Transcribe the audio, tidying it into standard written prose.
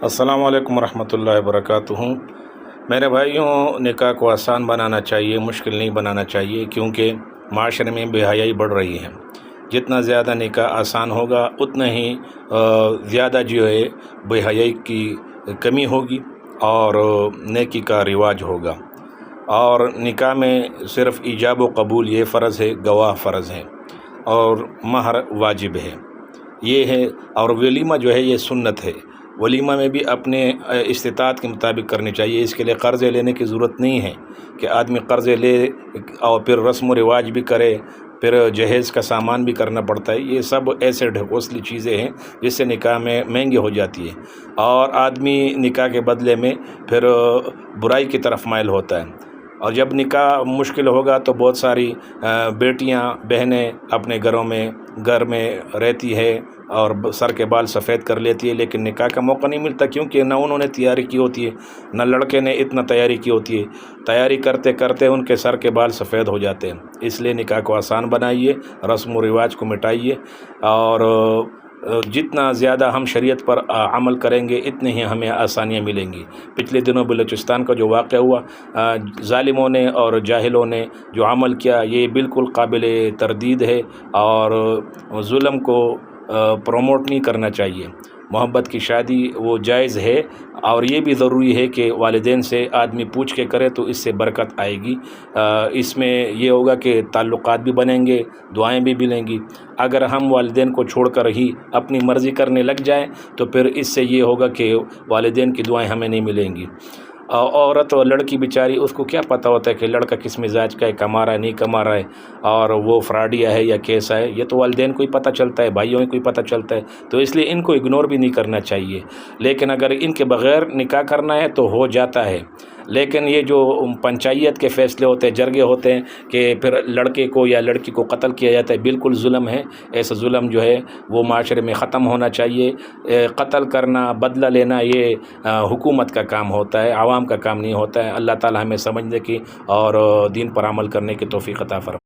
السلام علیکم ورحمۃ اللہ وبرکاتہ۔ میرے بھائیوں، نکاح کو آسان بنانا چاہیے، مشکل نہیں بنانا چاہیے، کیونکہ معاشرے میں بے حیائی بڑھ رہی ہے۔ جتنا زیادہ نکاح آسان ہوگا اتنا ہی زیادہ جو ہے بے حیائی کی کمی ہوگی اور نیکی کا رواج ہوگا۔ اور نکاح میں صرف ایجاب و قبول یہ فرض ہے، گواہ فرض ہے اور مہر واجب ہے، یہ ہے۔ اور ولیمہ جو ہے یہ سنت ہے۔ ولیمہ میں بھی اپنے استطاعت کے مطابق کرنی چاہیے۔ اس کے لیے قرضے لینے کی ضرورت نہیں ہے کہ آدمی قرضے لے اور پھر رسم و رواج بھی کرے، پھر جہیز کا سامان بھی کرنا پڑتا ہے۔ یہ سب ایسے ڈھکوسلی چیزیں ہیں جس سے نکاح میں مہنگی ہو جاتی ہے، اور آدمی نکاح کے بدلے میں پھر برائی کی طرف مائل ہوتا ہے۔ اور جب نکاح مشکل ہوگا تو بہت ساری بیٹیاں بہنیں اپنے گھر میں رہتی ہے اور سر کے بال سفید کر لیتی ہے، لیکن نکاح کا موقع نہیں ملتا، کیونکہ نہ انہوں نے تیاری کی ہوتی ہے، نہ لڑکے نے اتنا تیاری کی ہوتی ہے۔ تیاری کرتے کرتے ان کے سر کے بال سفید ہو جاتے ہیں۔ اس لیے نکاح کو آسان بنائیے، رسم و رواج کو مٹائیے، اور جتنا زیادہ ہم شریعت پر عمل کریں گے اتنے ہی ہمیں آسانیاں ملیں گی۔ پچھلے دنوں بلوچستان کا جو واقعہ ہوا، ظالموں نے اور جاہلوں نے جو عمل کیا، یہ بالکل قابل تردید ہے، اور ظلم کو پروموٹ نہیں کرنا چاہیے۔ محبت کی شادی وہ جائز ہے، اور یہ بھی ضروری ہے کہ والدین سے آدمی پوچھ کے کرے تو اس سے برکت آئے گی۔ اس میں یہ ہوگا کہ تعلقات بھی بنیں گے، دعائیں بھی ملیں گی۔ اگر ہم والدین کو چھوڑ کر ہی اپنی مرضی کرنے لگ جائیں تو پھر اس سے یہ ہوگا کہ والدین کی دعائیں ہمیں نہیں ملیں گی۔ عورت اور لڑکی بیچاری، اس کو کیا پتہ ہوتا ہے کہ لڑکا کس مزاج کا ہے، کما رہا ہے نہیں کما رہا ہے، اور وہ فراڈیا ہے یا کیسا ہے؟ یہ تو والدین کو ہی پتہ چلتا ہے، بھائیوں کو ہی پتہ چلتا ہے۔ تو اس لیے ان کو اگنور بھی نہیں کرنا چاہیے، لیکن اگر ان کے بغیر نکاح کرنا ہے تو ہو جاتا ہے۔ لیکن یہ جو پنچایت کے فیصلے ہوتے ہیں، جرگے ہوتے ہیں کہ پھر لڑکے کو یا لڑکی کو قتل کیا جاتا ہے، بالکل ظلم ہے۔ ایسا ظلم جو ہے وہ معاشرے میں ختم ہونا چاہیے۔ قتل کرنا، بدلہ لینا، یہ حکومت کا کام ہوتا ہے، عوام کا کام نہیں ہوتا ہے۔ اللہ تعالی ہمیں سمجھنے کی اور دین پر عمل کرنے کی توفیق عطا فرمائے۔